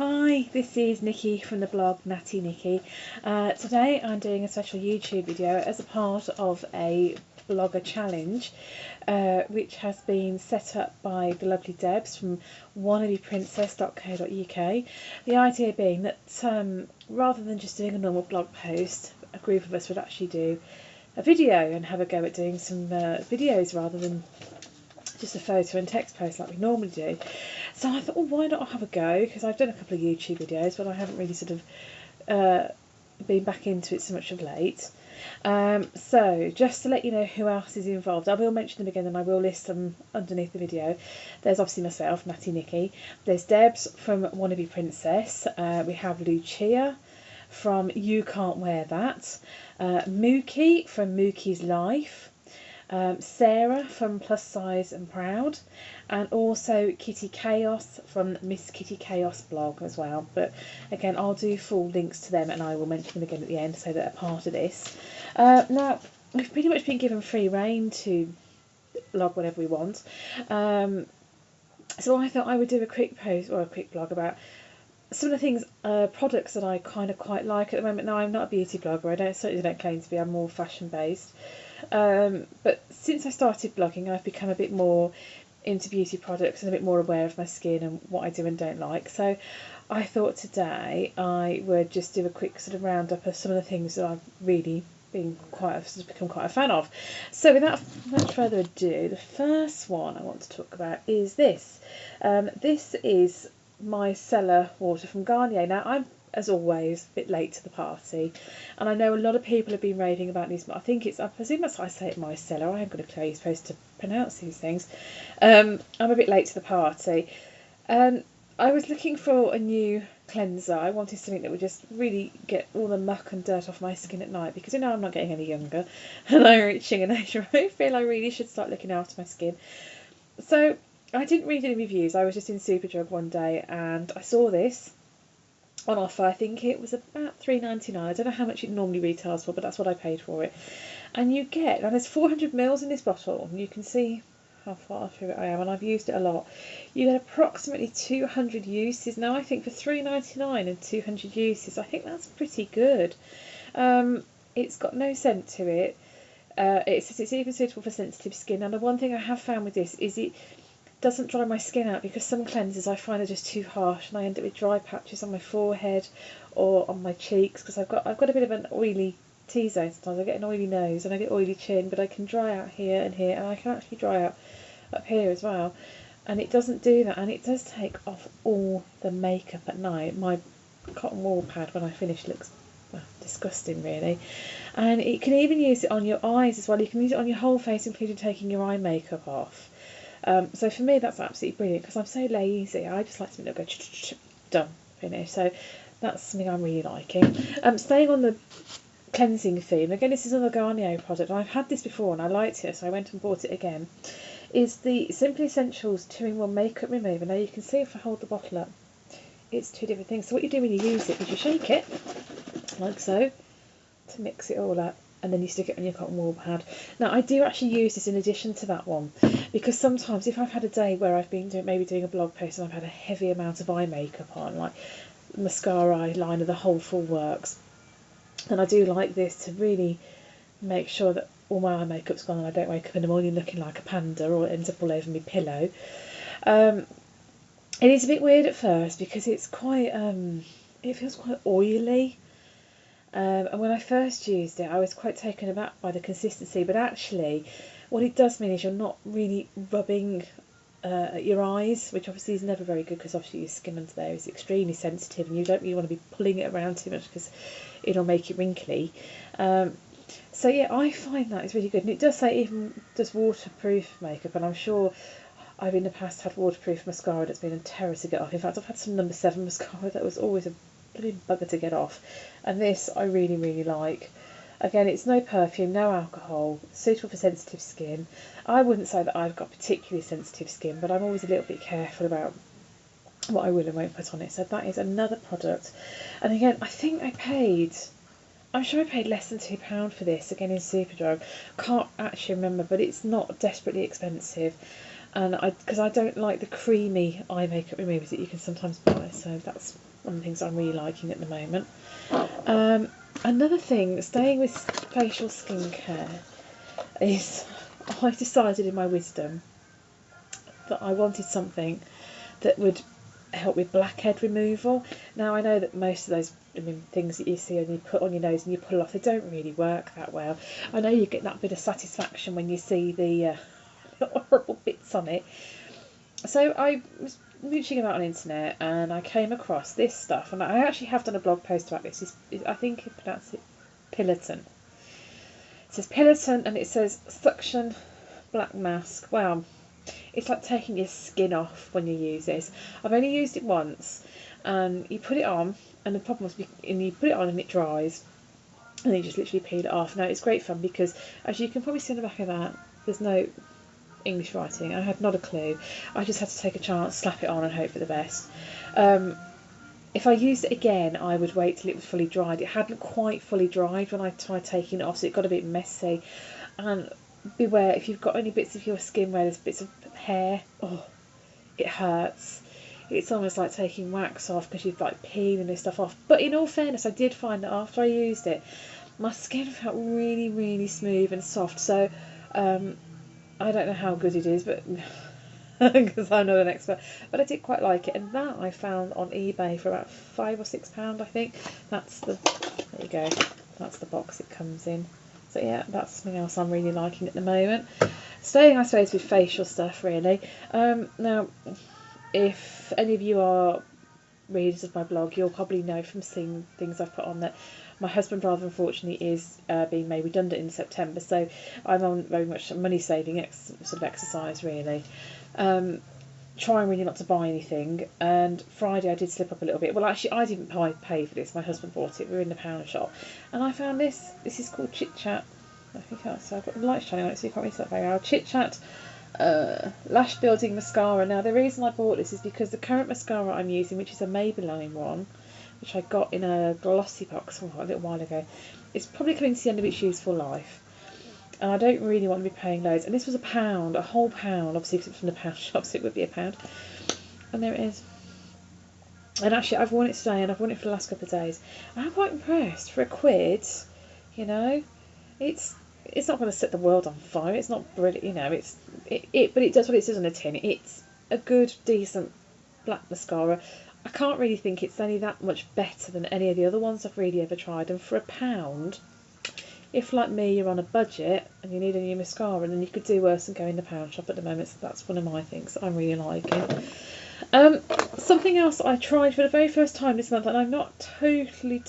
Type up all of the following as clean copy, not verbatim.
Hi, this is Nikki from the blog Natty Nikki. Today I'm doing a special YouTube video as a part of a blogger challenge which has been set up by the lovely Debs from wannabeprincess.co.uk. The idea being that rather than just doing a normal blog post, a group of us would actually do a video and have a go at doing some videos rather than just a photo and text post like we normally do. So I thought, well, why not have a go? Because I've done a couple of YouTube videos, but I haven't really sort of been back into it so much of late. So just to let you know who else is involved, I will mention them again and I will list them underneath the video. There's obviously myself, Natty Nikki. There's Debs from Wannabe Princess. We have Lucia from You Can't Wear That. Mookie from Mookie's Life. Sarah from Plus Size and Proud, and also Kitty Chaos from Miss Kitty Chaos blog as well. But again, I'll do full links to them and I will mention them again at the end so that they're part of this. Now, we've pretty much been given free rein to blog whatever we want. So I thought I would do a quick post or a quick blog about some of the things, products that I kind of quite like at the moment. Now, I'm not a beauty blogger, I certainly don't claim to be, I'm more fashion based. But since I started blogging, I've become a bit more into beauty products and a bit more aware of my skin and what I do and don't like. So I thought today I would just do a quick sort of roundup of some of the things that I've really become quite a fan of. So without much further ado, the first one I want to talk about is this. This is micellar water from Garnier. Now, I'm, as always, a bit late to the party, and I know a lot of people have been raving about these, but I presume that's how I say it, micellar. I haven't got a clue how you're supposed to pronounce these things. I'm a bit late to the party. I was looking for a new cleanser. I wanted something that would just really get all the muck and dirt off my skin at night, because I'm not getting any younger and I'm reaching an age where I feel I really should start looking after my skin. So I didn't read any reviews. I was just in Superdrug one day and I saw this on offer. I think it was about £3.99. I don't know how much it normally retails for, but that's what I paid for it. And now there's 400ml in this bottle, and you can see how far through it I am, and I've used it a lot. You get approximately 200 uses. Now, I think for £3.99 and 200 uses, I think that's pretty good. It's got no scent to it. It says it's even suitable for sensitive skin. And the one thing I have found with this is it doesn't dry my skin out, because some cleansers I find are just too harsh and I end up with dry patches on my forehead or on my cheeks, because I've got a bit of an oily T-zone. Sometimes I get an oily nose and I get oily chin, but I can dry out here and here, and I can actually dry out up here as well, and it doesn't do that, and it does take off all the makeup at night. My cotton wool pad when I finish looks disgusting, really. And you can even use it on your eyes as well. You can use it on your whole face, including taking your eye makeup off. So for me, that's absolutely brilliant, because I'm so lazy. I just like something that will go done, finish. So that's something I'm really liking. Staying on the cleansing theme, again, this is another Garnier product. I've had this before and I liked it, so I went and bought it again. Is the Simply Essentials 2-in-1 Makeup Remover. Now, you can see if I hold the bottle up, it's two different things. So what you do when you use it is you shake it, like so, to mix it all up, and then you stick it on your cotton wool pad. Now, I do actually use this in addition to that one, because sometimes if I've had a day where I've been doing a blog post and I've had a heavy amount of eye makeup on, like mascara, eyeliner, the whole full works, and I do like this to really make sure that all my eye makeup's gone and I don't wake up in the morning looking like a panda or it ends up all over my pillow. It is a bit weird at first, because it's quite it feels quite oily. And when I first used it, I was quite taken aback by the consistency, but actually what it does mean is you're not really rubbing at your eyes, which obviously is never very good, because obviously your skin under there is extremely sensitive and you don't really want to be pulling it around too much, because it'll make it wrinkly. So yeah, I find that is really good, and it does say even does waterproof makeup, and I'm sure I've in the past had waterproof mascara that's been a terror to get off. In fact, I've had some number 7 mascara that was always a bloody bugger to get off, and this I really, really like. Again, it's no perfume, no alcohol, suitable for sensitive skin. I wouldn't say that I've got particularly sensitive skin, but I'm always a little bit careful about what I will and won't put on it. So that is another product. And again, I'm sure I paid less than £2 for this, again in Superdrug. Can't actually remember, but it's not desperately expensive. And because I don't like the creamy eye makeup removers that you can sometimes buy, so that's one of the things I'm really liking at the moment. Another thing, staying with facial skincare, is I decided in my wisdom that I wanted something that would help with blackhead removal. Now I know that most of those things that you see and you put on your nose and you pull off, they don't really work that well. I know you get that bit of satisfaction when you see the horrible bits on it. So I was mooching about on the internet and I came across this stuff, and I actually have done a blog post about this. I think you pronounce it Piliton. It says Piliton and it says suction black mask. Wow, it's like taking your skin off when you use this. I've only used it once, and you put it on, and the problem was, and you put it on and it dries, and then you just literally peel it off. Now it's great fun because, as you can probably see on the back of that, there's no English writing. I had not a clue. I just had to take a chance, slap it on, and hope for the best. If I used it again, I would wait till it was fully dried. It hadn't quite fully dried when I tried taking it off, so it got a bit messy. And beware, if you've got any bits of your skin where there's bits of hair, oh, it hurts. It's almost like taking wax off because you've like peeling this stuff off. But in all fairness, I did find that after I used it, my skin felt really, really smooth and soft. So I don't know how good it is, but because I'm not an expert, but I did quite like it, and that I found on eBay for about £5 or £6, I think. That's the, there you go, that's the box it comes in. So yeah, that's something else I'm really liking at the moment. Staying, I suppose, with facial stuff really. Now, if any of you are readers of my blog, you'll probably know from seeing things I've put on that my husband, rather unfortunately, is being made redundant in September, so I'm on very much a money saving sort of exercise really. Trying really not to buy anything, and Friday I did slip up a little bit. Well, actually I didn't pay for this, my husband bought it. We were in the pound shop and I found this is called Chit Chat. I think that's, so I've got the lights shining on it so you can't really see that very well. Chit Chat lash building mascara. Now the reason I bought this is because the current mascara I'm using, which is a Maybelline one, which I got in a glossy box a little while ago, it's probably coming to the end of its useful life, and I don't really want to be paying loads. And this was £1, a whole pound, obviously because it's from the pound shop, so it would be £1. And there it is. And actually I've worn it today and I've worn it for the last couple of days. I'm quite impressed for £1, you know. It's not going to set the world on fire. It's not brilliant, you know. But it does what it says on the tin. It's a good, decent black mascara. I can't really think it's any that much better than any of the other ones I've really ever tried. And for £1, if like me you're on a budget and you need a new mascara, then you could do worse than go in the pound shop at the moment. So that's one of my things that I'm really liking. Something else I tried for the very first time this month, and I'm not totally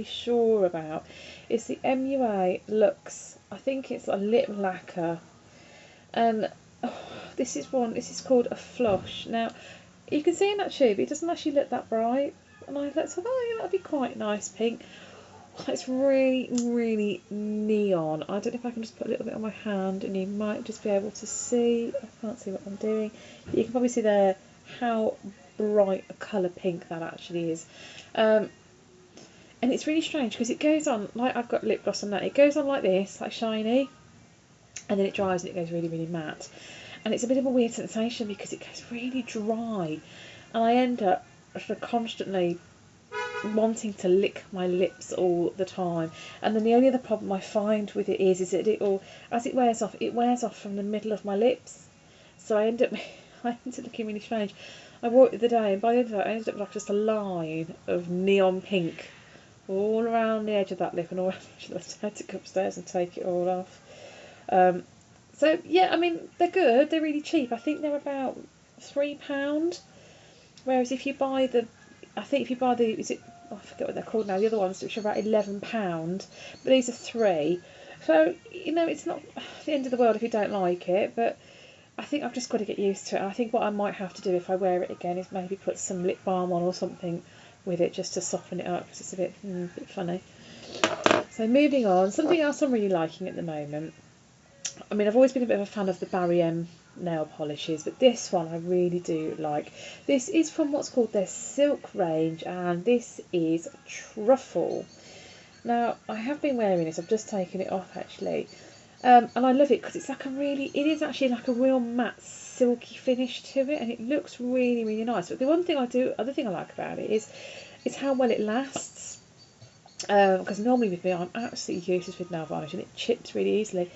sure about, is the MUA Luxe. I think it's a lip lacquer, and this is called a Flush. Now you can see in that tube it doesn't actually look that bright, and I thought, oh yeah, that'd be quite nice pink. It's really neon. I don't know if I can just put a little bit on my hand and you might just be able to see. I can't see what I'm doing. You can probably see there how bright a colour pink that actually is. And it's really strange because it goes on, like I've got lip gloss on that, it goes on like this, like shiny, and then it dries and it goes really matte. And it's a bit of a weird sensation because it goes really dry, and I end up sort of constantly wanting to lick my lips all the time. And then the only other problem I find with it is that as it wears off from the middle of my lips, so I end up looking really strange. I wore it the other day, and by the end of it I ended up like just a line of neon pink all around the edge of that lip and all around the edge. I had to go upstairs and take it all off. So yeah, I mean, they're good, they're really cheap. I think they're about £3, whereas if you buy the, I forget what they're called now, the other ones, which are about £11, but these are £3. So, you know, it's not the end of the world if you don't like it, but I think I've just got to get used to it. And I think what I might have to do if I wear it again is maybe put some lip balm on or something with it just to soften it up, because it's a bit funny. So moving on, something else I'm really liking at the moment. I mean, I've always been a bit of a fan of the Barry M nail polishes, but this one I really do like. This is from what's called their Silk range, and this is Truffle. Now I have been wearing this, I've just taken it off actually, And I love it because it's like it is actually like a real matte silky finish to it, and it looks really, really nice. But the other thing I like about it is how well it lasts. Because normally with me, I'm absolutely useless with nail varnish, and it chips really easily.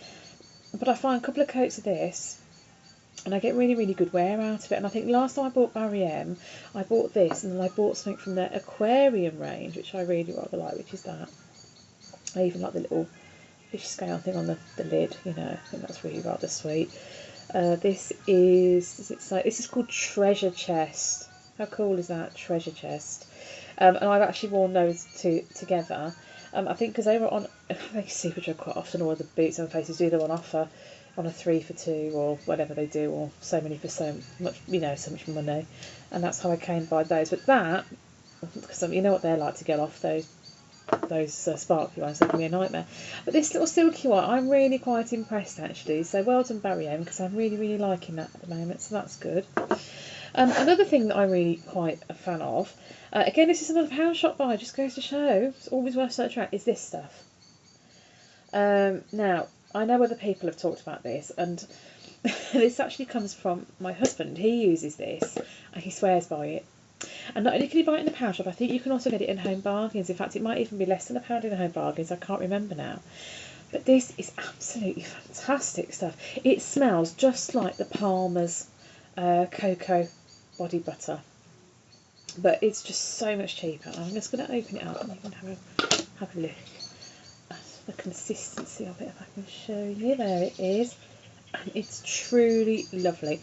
But I find a couple of coats of this, and I get really, really good wear out of it. And I think last time I bought Barry M, I bought this, and then I bought something from their aquarium range, which I really rather like, which is that. I even like the little fish scale thing on the lid, you know. I think that's really rather sweet. This is called Treasure Chest. How cool is that? Treasure Chest. And I've actually worn those two together. I think because they were on, I think Superdrug quite often, or the Boots and Faces do them on offer on a 3 for 2 or whatever they do, or so many for so much, you know, so much money. And that's how I came by those. But that, because you know what they're like to get off, those sparkly ones, they can be a nightmare. But this little silky one, I'm really quite impressed actually. So well done, Barry M, because I'm really, really liking that at the moment. So that's good. Another thing that I'm really quite a fan of, again, this is another pound shop buy, just goes to show, it's always worth searching out, is this stuff. Now, I know other people have talked about this, and this actually comes from my husband. He uses this, and he swears by it. And not only can you buy it in the pound shop, I think you can also get it in Home Bargains. In fact, it might even be less than £1 in Home Bargains, I can't remember now. But this is absolutely fantastic stuff. It smells just like the Palmer's cocoa body butter, but it's just so much cheaper. I'm just going to open it up and you can have a look at the consistency of it, if I can show you. There it is, and it's truly lovely.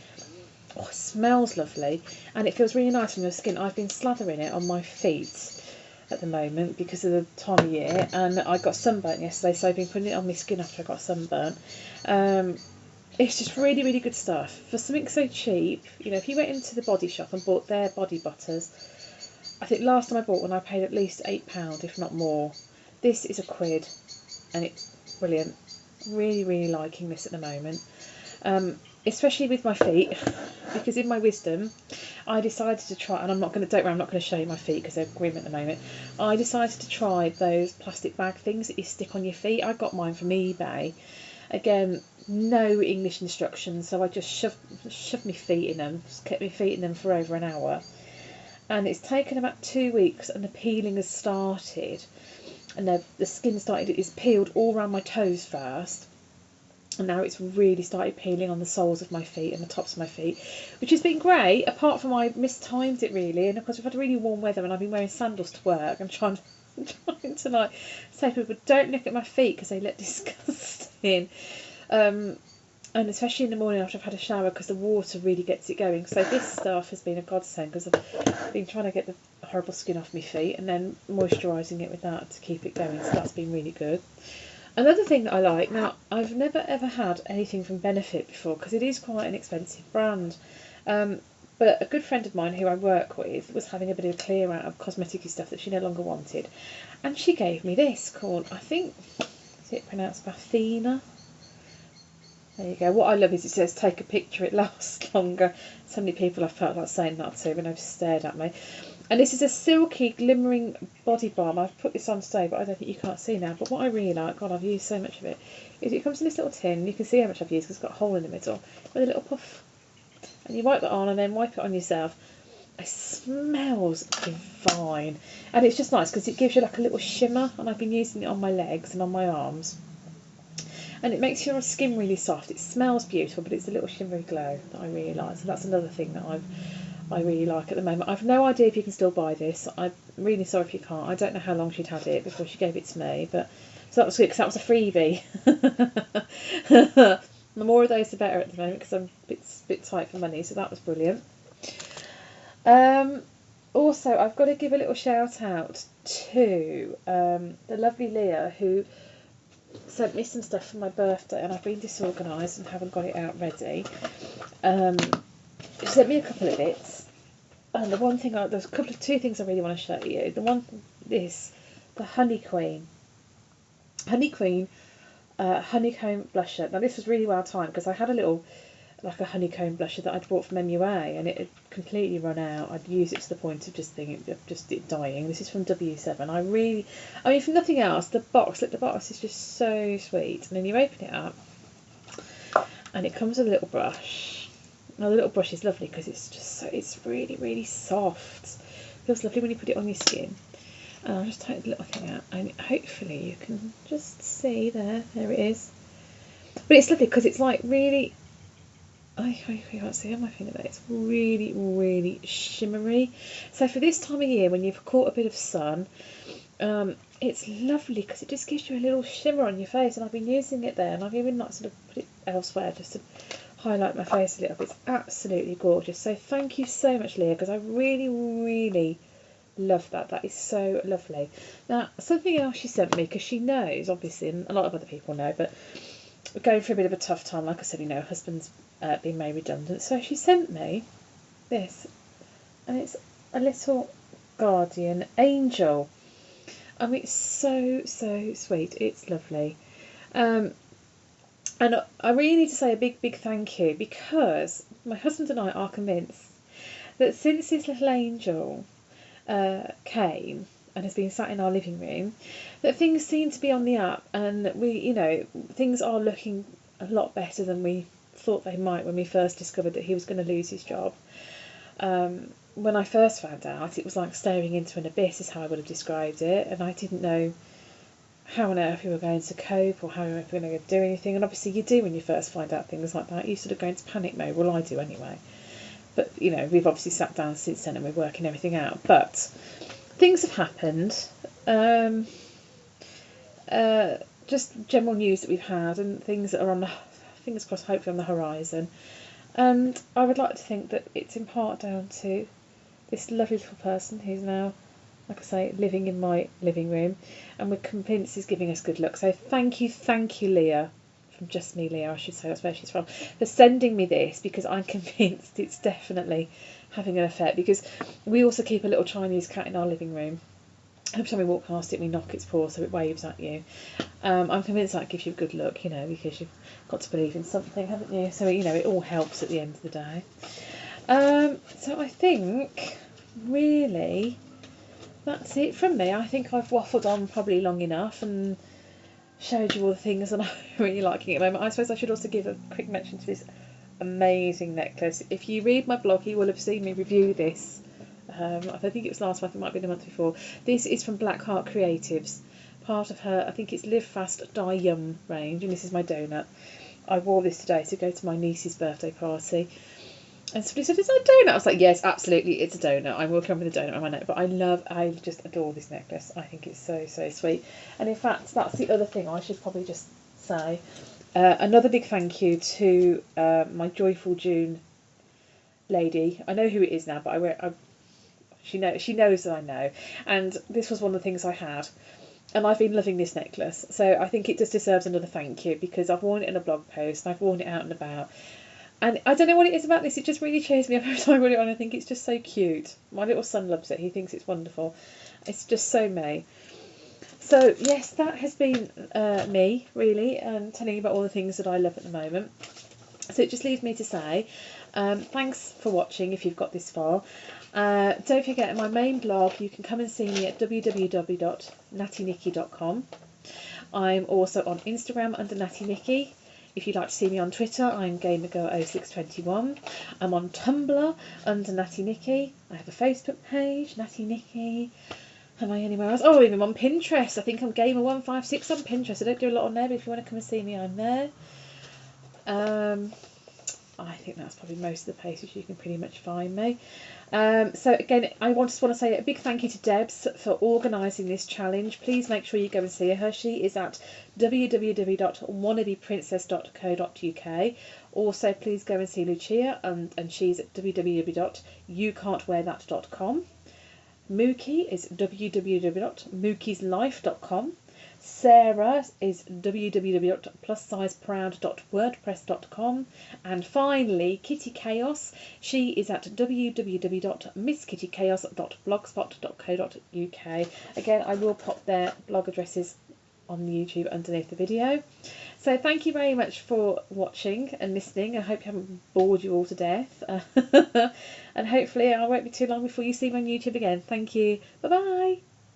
Oh, it smells lovely, and it feels really nice on your skin. I've been slathering it on my feet at the moment because of the time of year, and I got sunburnt yesterday, so I've been putting it on my skin after I got sunburnt. It's just really, really good stuff. For something so cheap, you know, if you went into the body shop and bought their body butters, I think last time I bought one I paid at least £8, if not more. This is £1, and it's brilliant. Really, really liking this at the moment. Especially with my feet, because in my wisdom, I decided to try, and I'm not going to show you my feet because they're grim at the moment. I decided to try those plastic bag things that you stick on your feet. I got mine from eBay. Again, no English instructions, so I just shoved my feet in them, just kept my feet in them for over an hour. And it's taken about 2 weeks, and the peeling has started. And the skin it's peeled all around my toes first. And now it's really started peeling on the soles of my feet and the tops of my feet, which has been great, apart from I mistimed it really. And of course we've had really warm weather and I've been wearing sandals to work. I'm trying to like say to people, don't look at my feet because they look disgusting. And especially in the morning after I've had a shower, because the water really gets it going. So this stuff has been a godsend, because I've been trying to get the horrible skin off my feet and then moisturising it with that to keep it going. So that's been really good. Another thing that I like, now I've never ever had anything from Benefit before because it is quite an expensive brand, but a good friend of mine who I work with was having a bit of a clear out of cosmetic stuff that she no longer wanted, and she gave me this called, I think, is it pronounced Bathina? There you go. What I love is it says take a picture, it lasts longer. So many people I've felt like saying that to when they've stared at me. And this is a silky, glimmering body balm. I've put this on today, but I don't think you can't see now. But what I really like, God, I've used so much of it, is it comes in this little tin. You can see how much I've used because it's got a hole in the middle with a little puff. And you wipe that on and then wipe it on yourself. It smells divine. And it's just nice because it gives you like a little shimmer. And I've been using it on my legs and on my arms. And it makes your skin really soft. It smells beautiful, but it's a little shimmery glow that I really like. So that's another thing that I really like at the moment. I've no idea if you can still buy this. I'm really sorry if you can't. I don't know how long she'd had it before she gave it to me, but so that was good because that was a freebie. The more of those the better at the moment because I'm a bit tight for money, so that was brilliant. Also, I've got to give a little shout out to the lovely Leah, who sent me some stuff for my birthday, and I've been disorganised and haven't got it out ready. She sent me a couple of bits. And the one thing, there's two things I really want to show you. The one, the Honey Queen. Honey Queen honeycomb blusher. Now this was really well timed because I had a little, like a honeycomb blusher that I'd bought from MUA and it had completely run out. I'd used it to the point of just it dying. This is from W7. I mean, for nothing else, the box is just so sweet. And then you open it up and it comes with a little brush. Now the little brush is lovely because it's just so, it's really, really soft. Feels lovely when you put it on your skin. And I'll just take the little thing out, and hopefully you can just see there it is. But it's lovely because it's like really, I can't see on my finger there, it's really, really shimmery. So for this time of year when you've caught a bit of sun, it's lovely because it just gives you a little shimmer on your face, and I've been using it there, and I've even like sort of put it elsewhere just to highlight my face a little bit. It's absolutely gorgeous. So thank you so much, Leah, because I really, really love that. That is so lovely. Now, something else she sent me, because she knows, obviously, and a lot of other people know, but we're going through a bit of a tough time. Like I said, you know, husband's been made redundant. So she sent me this, and it's a little guardian angel. I mean, it's so, so sweet. It's lovely. And I really need to say a big, big thank you, because my husband and I are convinced that since this little angel came and has been sat in our living room, that things seem to be on the up, and we, you know, things are looking a lot better than we thought they might when we first discovered that he was going to lose his job. When I first found out, it was like staring into an abyss, is how I would have described it, and I didn't know how on earth we were going to cope or how we were going to do anything. And obviously you do when you first find out things like that, you sort of go into panic mode. Well, I do anyway. But, you know, we've obviously sat down since then and we're working everything out. But things have happened. Just general news that we've had, and things that are on the, fingers crossed, hopefully on the horizon. And I would like to think that it's in part down to this lovely little person who's now, like I say, living in my living room, and we're convinced he's giving us good luck. So thank you, Leah, from Just Me Leah, I should say, that's where she's from, for sending me this, because I'm convinced it's definitely having an effect. Because we also keep a little Chinese cat in our living room. Every time we walk past it, we knock its paw so it waves at you. I'm convinced that gives you good luck, you know, because you've got to believe in something, haven't you? So, you know, it all helps at the end of the day. So I think, really, that's it from me. I think I've waffled on probably long enough and showed you all the things that I'm really liking at the moment. I suppose I should also give a quick mention to this amazing necklace. If you read my blog, you will have seen me review this. I think it was last month, it might be the month before. This is from Blackheart Creatives, part of her, I think it's Live Fast Die Young range, and this is my donut. I wore this today to go to my niece's birthday party, and somebody said, "Is that a donut?" I was like, "Yes, absolutely, it's a donut. I'm walking around with a donut on my neck." But I just adore this necklace. I think it's so, so sweet. And in fact, that's the other thing I should probably just say. Another big thank you to my Joyful June lady. I know who it is now, but she knows that I know. And this was one of the things I had. And I've been loving this necklace. So I think it just deserves another thank you, because I've worn it in a blog post and I've worn it out and about. And I don't know what it is about this, it just really cheers me up every time I put it on. I think it's just so cute. My little son loves it, he thinks it's wonderful. It's just so me. So yes, that has been me, really, telling you about all the things that I love at the moment. So it just leaves me to say, thanks for watching if you've got this far. Don't forget, my main blog, you can come and see me at www.nattynikki.com. I'm also on Instagram under Natty Nikki. If you'd like to see me on Twitter, I'm GamerGirl0621. I'm on Tumblr under Natty Nikki. I have a Facebook page, Natty Nikki. Am I anywhere else? Oh, even on Pinterest. I think I'm Gamer156 on Pinterest. I don't do a lot on there, but if you want to come and see me, I'm there. I think that's probably most of the places you can pretty much find me. So again, I just want to say a big thank you to Debs for organising this challenge. Please make sure you go and see her. She is at www.wannabeprincess.co.uk. Also, please go and see Lucia, and she's at www.youcan'twearthat.com. Mookie is www.mookieslife.com. Sarah is www.plussizeproud.wordpress.com. And finally, Kitty Chaos, she is at www.misskittychaos.blogspot.co.uk. Again, I will pop their blog addresses on YouTube underneath the video. So thank you very much for watching and listening. I hope I haven't bored you all to death. And hopefully I won't be too long before you see me on YouTube again. Thank you. Bye bye.